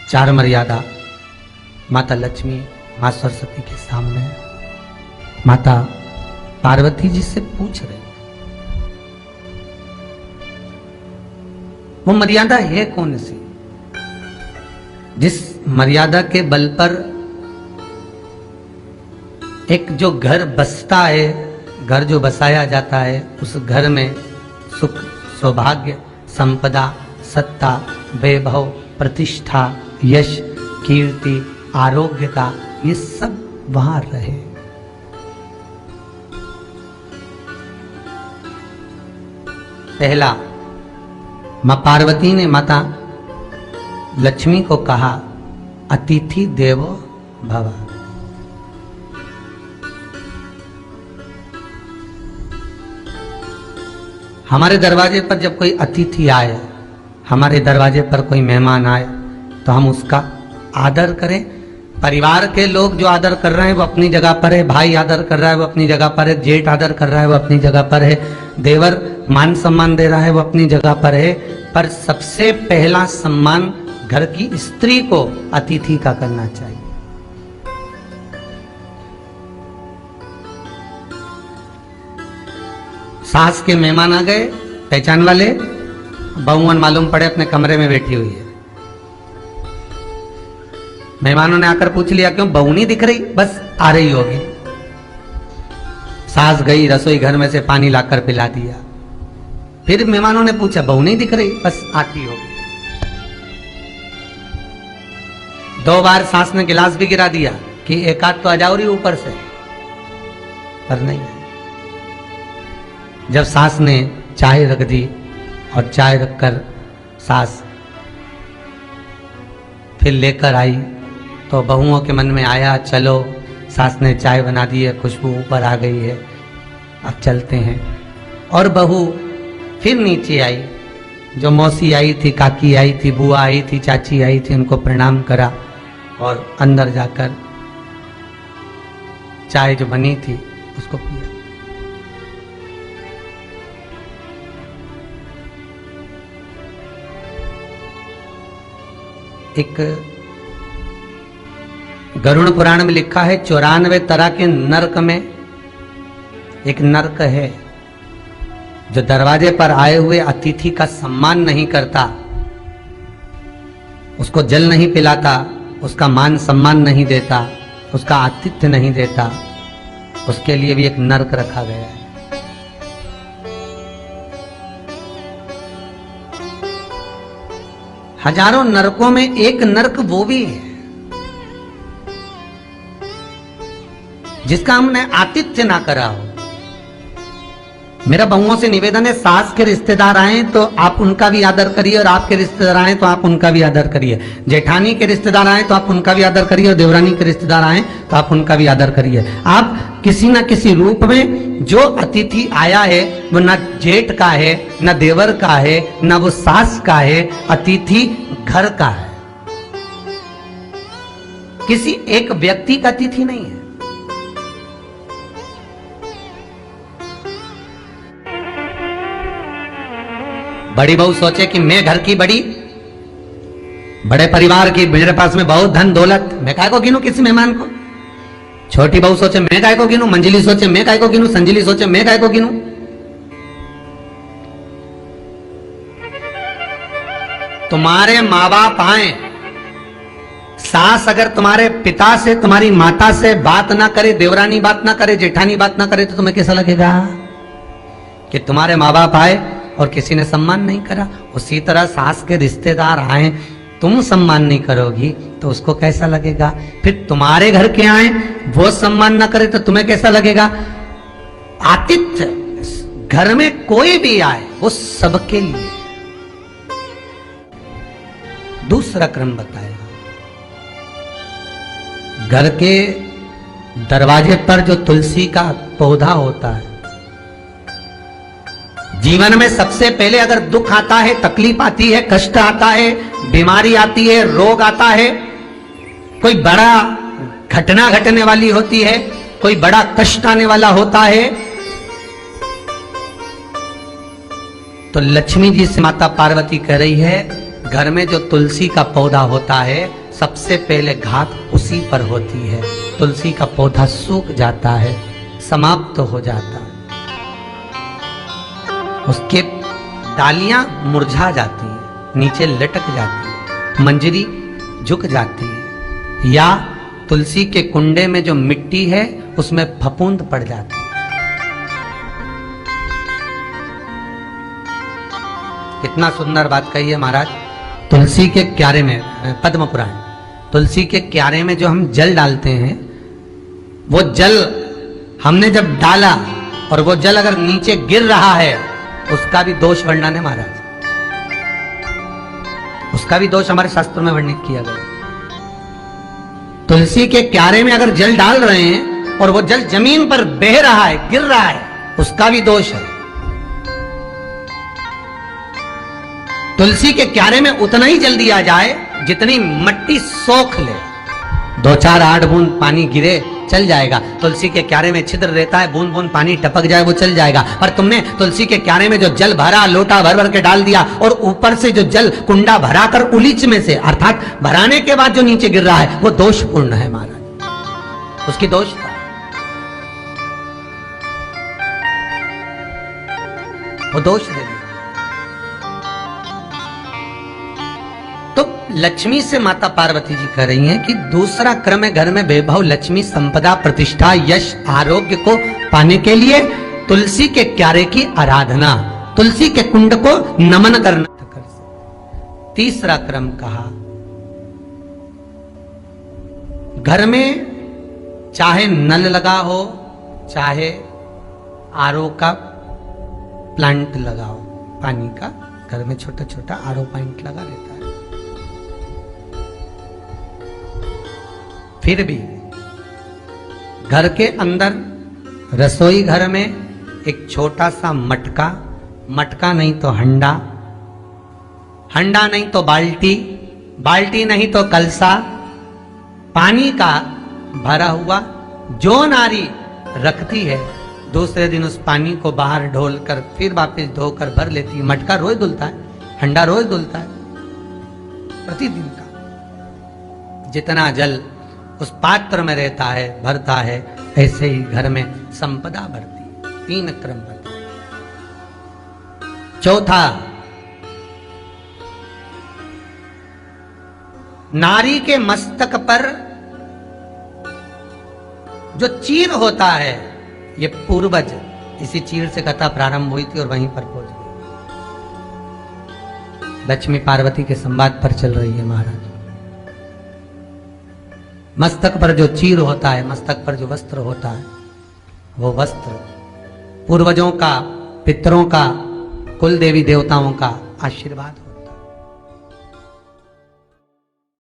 चार मर्यादा माता लक्ष्मी, मां सरस्वती के सामने माता पार्वती जी से पूछ रहे, वो मर्यादा है कौन सी जिस मर्यादा के बल पर एक जो घर बसता है, घर जो बसाया जाता है, उस घर में सुख, सौभाग्य, संपदा, सत्ता, वैभव, प्रतिष्ठा, यश, कीर्ति, आरोग्यता, ये सब वहां रहे। पहला, मां पार्वती ने माता लक्ष्मी को कहा, अतिथि देवो भव। हमारे दरवाजे पर जब कोई अतिथि आए, हमारे दरवाजे पर कोई मेहमान आए, तो हम उसका आदर करें। परिवार के लोग जो आदर कर रहे हैं वो अपनी जगह पर है, भाई आदर कर रहा है वो अपनी जगह पर है, जेठ आदर कर रहा है वो अपनी जगह पर है, देवर मान सम्मान दे रहा है वो अपनी जगह पर है। पर सबसे पहला सम्मान घर की स्त्री को अतिथि का करना चाहिए। सास के मेहमान आ गए, पहचान वाले, बहुवन मालूम पड़े अपने कमरे में बैठी हुई है। मेहमानों ने आकर पूछ लिया, क्यों बहू नहीं दिख रही? बस आ रही होगी। सास गई, रसोई घर में से पानी लाकर पिला दिया। फिर मेहमानों ने पूछा, बहू नहीं दिख रही? बस आती होगी। 2 बार सास ने गिलास भी गिरा दिया कि एक आध तो आ जाओ रही ऊपर से, पर नहीं है। जब सास ने चाय रख दी और चाय रखकर सास फिर लेकर आई, तो बहुओं के मन में आया, चलो सास ने चाय बना दी है, खुशबू ऊपर आ गई है, अब चलते हैं। और बहू फिर नीचे आई, जो मौसी आई थी, काकी आई थी, बुआ आई थी, चाची आई थी, उनको प्रणाम करा और अंदर जाकर चाय जो बनी थी उसको पिया। एक गरुड़ पुराण में लिखा है, 94 तरह के नरक में एक नरक है जो दरवाजे पर आए हुए अतिथि का सम्मान नहीं करता, उसको जल नहीं पिलाता, उसका मान सम्मान नहीं देता, उसका आतिथ्य नहीं देता, उसके लिए भी एक नरक रखा गया है। हजारों नरकों में एक नरक वो भी है जिसका हमने आतिथ्य ना करा हो। मेरा बहुओं से निवेदन है, सास के रिश्तेदार आए तो आप उनका भी आदर करिए, और आपके रिश्तेदार आए तो आप उनका भी आदर करिए। जेठानी के रिश्तेदार आए तो आप उनका भी आदर करिए, और देवरानी के रिश्तेदार आए तो आप उनका भी आदर करिए। आप किसी न किसी रूप में जो अतिथि आया है वो न जेठ का है, न देवर का है, न वो सास का है, अतिथि घर का है। किसी एक व्यक्ति का अतिथि नहीं है। बड़ी बहू सोचे कि मैं घर की बड़ी, बड़े परिवार की, मेरे पास में बहुत धन दौलत, मैं काय को गिनूं किसी मेहमान को। छोटी बहू सोचे मैं काय को गिनूं, मंजिली सोचे मैं काय को गिनूं, संजिली सोचे मैं काय को गिनूं। तुम्हारे माँ बाप आए, सास अगर तुम्हारे पिता से, तुम्हारी माता से बात ना करे, देवरानी बात ना करे, जेठानी बात ना करे, तो तुम्हें कैसा लगेगा कि तुम्हारे माँ बाप आए और किसी ने सम्मान नहीं करा। उसी तरह सास के रिश्तेदार आए, तुम सम्मान नहीं करोगी तो उसको कैसा लगेगा। फिर तुम्हारे घर के आए, वो सम्मान ना करे तो तुम्हें कैसा लगेगा। आतिथ्य, घर में कोई भी आए वो सबके लिए। दूसरा क्रम बताएगा, घर के दरवाजे पर जो तुलसी का पौधा होता है, जीवन में सबसे पहले अगर दुख आता है, तकलीफ आती है, कष्ट आता है, बीमारी आती है, रोग आता है, कोई बड़ा घटना घटने वाली होती है, कोई बड़ा कष्ट आने वाला होता है, तो लक्ष्मी जी से माता पार्वती कह रही है, घर में जो तुलसी का पौधा होता है सबसे पहले घात उसी पर होती है। तुलसी का पौधा सूख जाता है, समाप्त हो जाता है, उसके डालियां मुरझा जाती हैं, नीचे लटक जाती है, मंजरी झुक जाती है, या तुलसी के कुंडे में जो मिट्टी है उसमें फफूंद पड़ जाती है। कितना सुंदर बात कही है महाराज। तुलसी के क्यारे में, पद्म पुराण, तुलसी के क्यारे में जो हम जल डालते हैं, वो जल हमने जब डाला और वो जल अगर नीचे गिर रहा है, उसका भी दोष वर्णन है महाराज, उसका भी दोष हमारे शास्त्रों में वर्णित किया गया। तुलसी के क्यारे में अगर जल डाल रहे हैं और वो जल जमीन पर बह रहा है, गिर रहा है, उसका भी दोष है। तुलसी के क्यारे में उतना ही जल दिया जाए जितनी मट्टी सोख ले, 2-4-8 बूंद पानी गिरे चल जाएगा। तुलसी के क्यारे में छिद्र रहता है, बूंद बूंद पानी टपक जाए वो चल जाएगा। पर तुमने तुलसी के क्यारे में जो जल भरा, लोटा भर भर के डाल दिया, और ऊपर से जो जल कुंडा भरा कर उलीच में से, अर्थात भराने के बाद जो नीचे गिर रहा है, वो दोषपूर्ण है महाराज, उसकी दोष था, वो दोष दे दिया। तो लक्ष्मी से माता पार्वती जी कह रही हैं कि दूसरा क्रम है घर में वैभव, लक्ष्मी, संपदा, प्रतिष्ठा, यश, आरोग्य को पाने के लिए तुलसी के क्यारे की आराधना, तुलसी के कुंड को नमन करना। तीसरा क्रम कहा, घर में चाहे नल लगा हो, चाहे आरओ का प्लांट लगाओ, पानी का घर में छोटा छोटा आरओ प्लांट लगा रहता है, फिर भी घर के अंदर रसोई घर में एक छोटा सा मटका, मटका नहीं तो हंडा, हंडा नहीं तो बाल्टी, बाल्टी नहीं तो कलसा, पानी का भरा हुआ जो नारी रखती है, दूसरे दिन उस पानी को बाहर ढोल कर फिर वापस धोकर भर लेती है। मटका रोज धुलता है, हंडा रोज धुलता है, प्रतिदिन का। जितना जल उस पात्र में रहता है, भरता है, ऐसे ही घर में संपदा भरती है। 3 क्रम भरता है। चौथा, नारी के मस्तक पर जो चीर होता है, ये पूर्वज, इसी चीर से कथा प्रारंभ हुई थी और वहीं पर पहुंच गई। लक्ष्मी पार्वती के संवाद पर चल रही है महाराज। मस्तक पर जो चीर होता है, मस्तक पर जो वस्त्र होता है, वो वस्त्र पूर्वजों का, पितरों का, कुल देवी देवताओं का आशीर्वाद